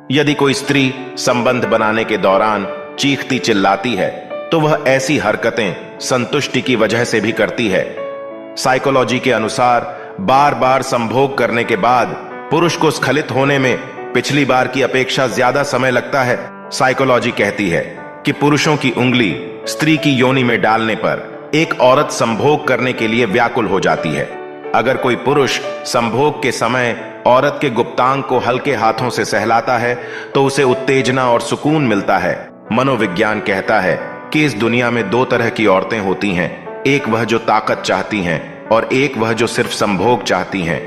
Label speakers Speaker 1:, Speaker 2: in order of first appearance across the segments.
Speaker 1: यदि कोई स्त्री संबंध बनाने के दौरान चीखती चिल्लाती है तो वह ऐसी हरकतें संतुष्टि की वजह से भी करती है। साइकोलॉजी के अनुसार बार बार संभोग करने के बाद पुरुष को स्खलित होने में पिछली बार की अपेक्षा ज्यादा समय लगता है। साइकोलॉजी कहती है कि पुरुषों की उंगली स्त्री की योनि में डालने पर एक औरत संभोग करने के लिए व्याकुल हो जाती है। अगर कोई पुरुष संभोग के समय औरत के गुप्तांग को हल्के हाथों से सहलाता है तो उसे उत्तेजना और सुकून मिलता है। मनोविज्ञान कहता है कि इस दुनिया में दो तरह की औरतें होती हैं, एक वह जो ताकत चाहती हैं और एक वह जो सिर्फ संभोग चाहती हैं।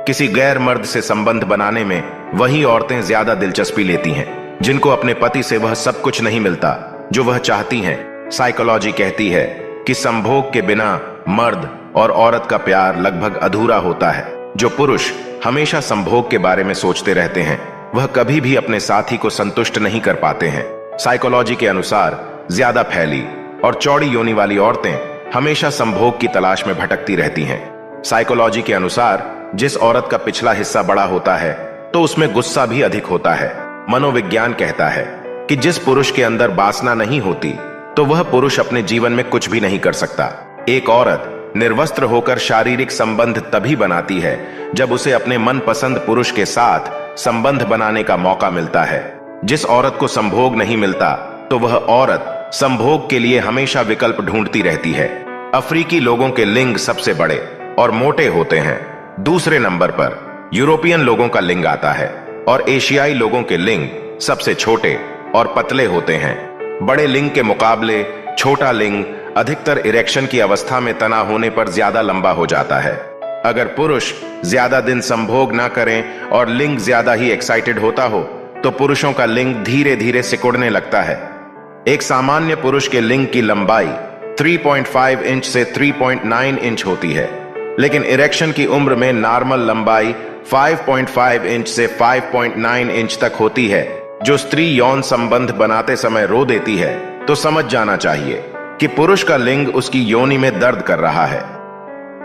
Speaker 1: किसी गैर मर्द से संबंध बनाने में वही औरतें ज्यादा दिलचस्पी लेती हैं जिनको अपने पति से वह सब कुछ नहीं मिलता जो वह चाहती हैं। साइकोलॉजी कहती है कि संभोग के बिना मर्द और औरत का प्यार लगभग अधूरा होता है। जो पुरुष हमेशा संभोग के बारे में सोचते रहते हैं वह कभी भी अपने साथी को संतुष्ट नहीं कर पाते हैं। साइकोलॉजी के अनुसार ज्यादा फैली और चौड़ी योनि वाली औरतें हमेशा संभोग की तलाश में भटकती रहती हैं। साइकोलॉजी के अनुसार जिस औरत का पिछला हिस्सा बड़ा होता है तो उसमें गुस्सा भी अधिक होता है। मनोविज्ञान कहता है कि जिस पुरुष के अंदर वासना नहीं होती तो वह पुरुष अपने जीवन में कुछ भी नहीं कर सकता। एक औरत निर्वस्त्र होकर शारीरिक संबंध तभी बनाती है जब उसे अपने मनपसंद पुरुष के साथ संबंध बनाने का मौका मिलता है। जिस औरत को संभोग नहीं मिलता तो वह औरत संभोग के लिए हमेशा विकल्प ढूंढती रहती है। अफ्रीकी लोगों के लिंग सबसे बड़े और मोटे होते हैं। दूसरे नंबर पर यूरोपियन लोगों का लिंग आता है और एशियाई लोगों के लिंग सबसे छोटे और पतले होते हैं। बड़े लिंग के मुकाबले छोटा लिंग अधिकतर इरेक्शन की अवस्था में तना होने पर ज्यादा लंबा हो जाता है। अगर पुरुष ज्यादा दिन संभोग ना करें और लिंग ज्यादा ही एक्साइटेड होता हो तो पुरुषों का लिंग धीरे धीरे सिकुड़ने लगता है। एक सामान्य पुरुष के लिंग की लंबाई 3.5 इंच से 3.9 इंच होती है, लेकिन इरेक्शन की उम्र में नॉर्मल लंबाई 5.5 इंच से 5.9 इंच तक होती है। जो स्त्री यौन संबंध बनाते समय रो देती है तो समझ जाना चाहिए कि पुरुष का लिंग उसकी योनि में दर्द कर रहा है।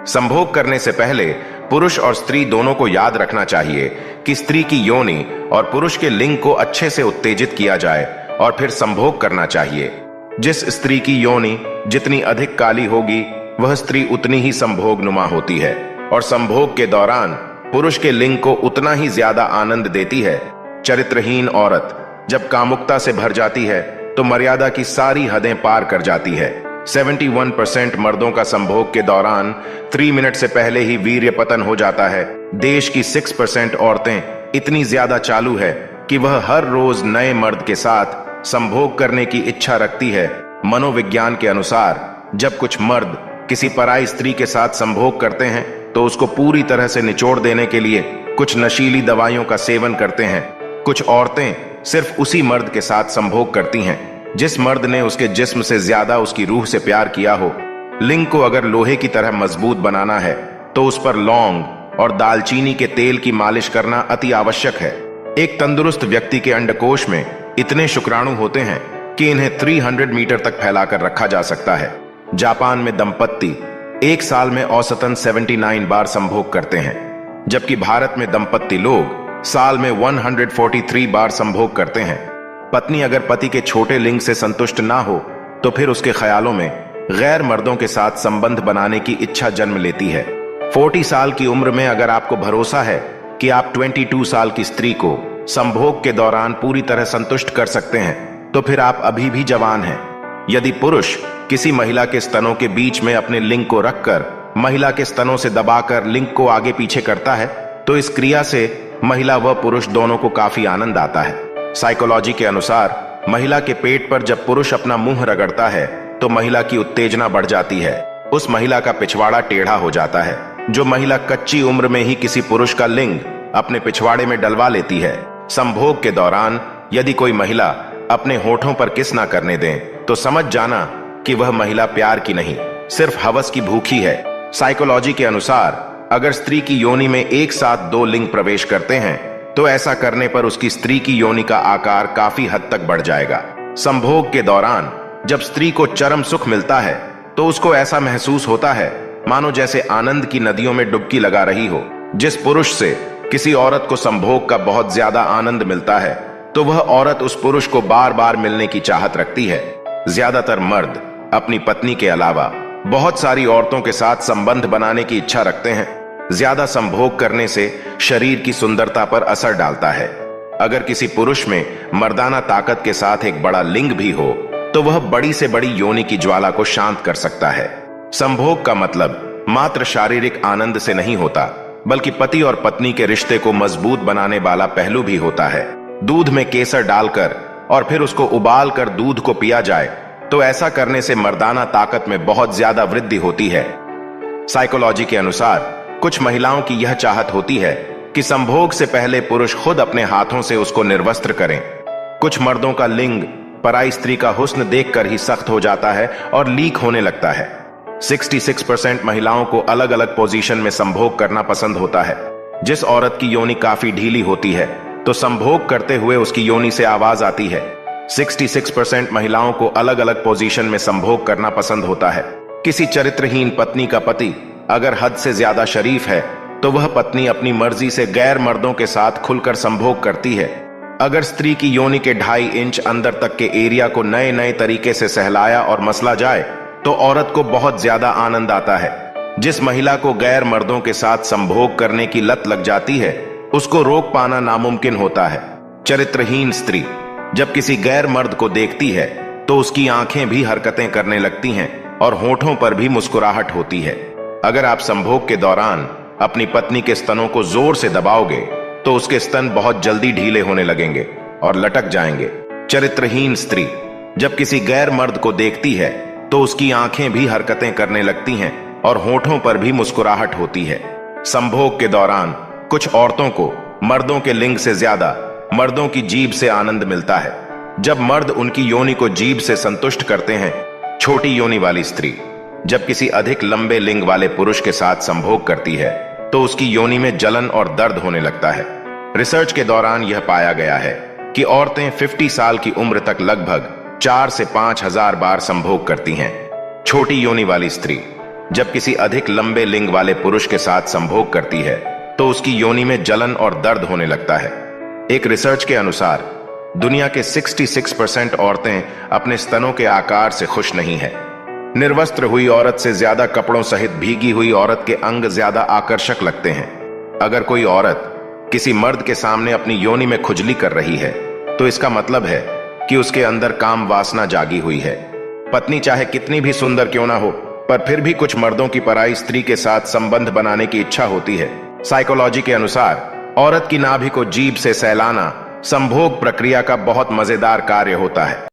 Speaker 1: संभोग करने से पहले पुरुष और स्त्री दोनों को याद रखना चाहिए कि स्त्री की योनि और पुरुष के लिंग को अच्छे से उत्तेजित किया जाए और फिर संभोग करना चाहिए। जिस स्त्री की योनि जितनी अधिक काली होगी वह स्त्री उतनी ही संभोगनुमा होती है और संभोग के दौरान पुरुष के लिंग को उतना ही ज्यादा आनंद देती है। चरित्रहीन औरत जब कामुकता से भर जाती है तो मर्यादा की सारी हदें पार कर जाती है। 71% मर्दों का संभोग के दौरान 3 मिनट से पहले ही वीर्य पतन हो जाता है। देश की 6% औरतें इतनी ज्यादा चालू है कि वह हर रोज नए मर्द के साथ संभोग करने की इच्छा रखती है। मनोविज्ञान के अनुसार जब कुछ मर्द किसी पराई स्त्री के साथ संभोग करते हैं तो उसको पूरी तरह से निचोड़ देने के लिए कुछ नशीली दवाइयों का सेवन करते हैं। कुछ औरतें सिर्फ उसी मर्द के साथ संभोग करती हैं जिस मर्द ने उसके जिस्म से ज्यादा उसकी रूह से प्यार किया हो। लिंग को अगर लोहे की तरह मजबूत बनाना है तो उस पर लौंग और दालचीनी के तेल की मालिश करना अति आवश्यक है। एक तंदुरुस्त व्यक्ति के अंडकोश में इतने शुक्राणु होते हैं कि इन्हें 300 मीटर तक फैलाकर रखा जा सकता है। जापान में दंपत्ति एक साल में औसतन 79 बार संभोग करते हैं, जबकि भारत में दंपत्ति लोग साल में 143 बार संभोग करते हैं। पत्नी अगर पति के छोटे लिंग से संतुष्ट ना हो तो फिर उसके ख्यालों में गैर मर्दों के साथ संबंध बनाने की इच्छा जन्म लेती है। 40 साल की उम्र में अगर आपको भरोसा है कि आप 22 साल की स्त्री को संभोग के दौरान पूरी तरह संतुष्ट कर सकते हैं तो फिर आप अभी भी जवान हैं। यदि पुरुष किसी महिला के स्तनों के बीच में अपने लिंग को रखकर महिला के स्तनों से दबाकर लिंग को आगे पीछे करता है तो इस क्रिया से महिला व पुरुष दोनों को काफी आनंद आता है। साइकोलॉजी के अनुसार महिला के पेट पर जब पुरुष अपना मुंह रगड़ता है तो महिला की उत्तेजना बढ़ जाती है। उस महिला का पिछवाड़ा टेढ़ा हो जाता है। जो महिला कच्ची उम्र में ही किसी पुरुष का लिंग अपने पिछवाड़े में डलवा लेती है, संभोग के दौरान यदि कोई महिला अपने होठों पर किस ना करने दे तो समझ जाना कि वह महिला प्यार की नहीं सिर्फ हवस की भूखी है। साइकोलॉजी के अनुसार अगर स्त्री की योनि में एक साथ 2 लिंग प्रवेश करते हैं तो ऐसा करने पर उसकी स्त्री की योनि का आकार काफी हद तक बढ़ जाएगा। संभोग के दौरान जब स्त्री को चरम सुख मिलता है तो उसको ऐसा महसूस होता है मानो जैसे आनंद की नदियों में डुबकी लगा रही हो। जिस पुरुष से किसी औरत को संभोग का बहुत ज्यादा आनंद मिलता है तो वह औरत उस पुरुष को बार बार मिलने की चाहत रखती है। ज्यादातर मर्द अपनी पत्नी के अलावा बहुत सारी औरतों के साथ संबंध बनाने की इच्छा रखते हैं। ज्यादा संभोग करने से शरीर की सुंदरता पर असर डालता है। अगर किसी पुरुष में मर्दाना ताकत के साथ एक बड़ा लिंग भी हो तो वह बड़ी से बड़ी योनि की ज्वाला को शांत कर सकता है। संभोग का मतलब मात्र शारीरिक आनंद से नहीं होता, बल्कि पति और पत्नी के रिश्ते को मजबूत बनाने वाला पहलू भी होता है। दूध में केसर डालकर और फिर उसको उबाल कर दूध को पिया जाए तो ऐसा करने से मर्दाना ताकत में बहुत ज्यादा वृद्धि होती है। साइकोलॉजी के अनुसार कुछ महिलाओं की यह चाहत होती है कि संभोग से पहले पुरुष खुद अपने हाथों से उसको निर्वस्त्र करें। कुछ मर्दों का लिंग पराई स्त्री का हुस्न देखकर ही सख्त हो जाता है और लीक होने लगता है। 66% महिलाओं को अलग अलग पोजीशन में संभोग करना पसंद होता है। जिस औरत की योनि काफी ढीली होती है तो संभोग करते हुए उसकी योनि से आवाज आती है। 66% महिलाओं को अलग अलग पोजीशन में संभोग करना पसंद होता है। किसी चरित्रहीन पत्नी का पति अगर हद से ज्यादा शरीफ है तो वह पत्नी अपनी मर्जी से गैर मर्दों के साथ खुलकर संभोग करती है। अगर स्त्री की योनि के 2.5 इंच अंदर तक के एरिया को नए नए तरीके से सहलाया और मसला जाए तो औरत को बहुत ज्यादा आनंद आता है। जिस महिला को गैर मर्दों के साथ संभोग करने की लत लग जाती है उसको रोक पाना नामुमकिन होता है। चरित्रहीन स्त्री जब किसी गैर मर्द को देखती है तो उसकी आंखें भी हरकतें करने लगती हैं और होठों पर भी मुस्कुराहट होती है। अगर आप संभोग के दौरान अपनी पत्नी के स्तनों को जोर से दबाओगे तो उसके स्तन बहुत जल्दी ढीले होने लगेंगे और लटक जाएंगे। चरित्रहीन स्त्री जब किसी गैर मर्द को देखती है तो उसकी आंखें भी हरकतें करने लगती हैं और होठों पर भी मुस्कुराहट होती है। संभोग के दौरान कुछ औरतों को मर्दों के लिंग से ज्यादा मर्दों की जीभ से आनंद मिलता है। जब मर्द उनकी योनि को जीभ से संतुष्ट करते हैं। छोटी योनि वाली स्त्री जब किसी अधिक लंबे लिंग वाले पुरुष के साथ संभोग करती है तो उसकी योनि में जलन और दर्द होने लगता है। रिसर्च के दौरान यह पाया गया है कि औरतें 50 साल की उम्र तक लगभग 4 से 5 हजार बार संभोग करती हैं। छोटी योनि वाली स्त्री जब किसी अधिक लंबे लिंग वाले पुरुष के साथ संभोग करती है तो उसकी योनि में जलन और दर्द होने लगता है। एक रिसर्च के अनुसार दुनिया के 66% औरतें अपने स्तनों के आकार से खुश नहीं है। निर्वस्त्र हुई औरत से ज्यादा कपड़ों सहित भीगी हुई औरत के अंग ज्यादा आकर्षक लगते हैं। अगर कोई औरत किसी मर्द के सामने अपनी योनि में खुजली कर रही है तो इसका मतलब है कि उसके अंदर काम वासना जागी हुई है। पत्नी चाहे कितनी भी सुंदर क्यों ना हो, पर फिर भी कुछ मर्दों की पराई स्त्री के साथ संबंध बनाने की इच्छा होती है। साइकोलॉजी के अनुसार औरत की नाभि को जीभ से सहलाना संभोग प्रक्रिया का बहुत मजेदार कार्य होता है।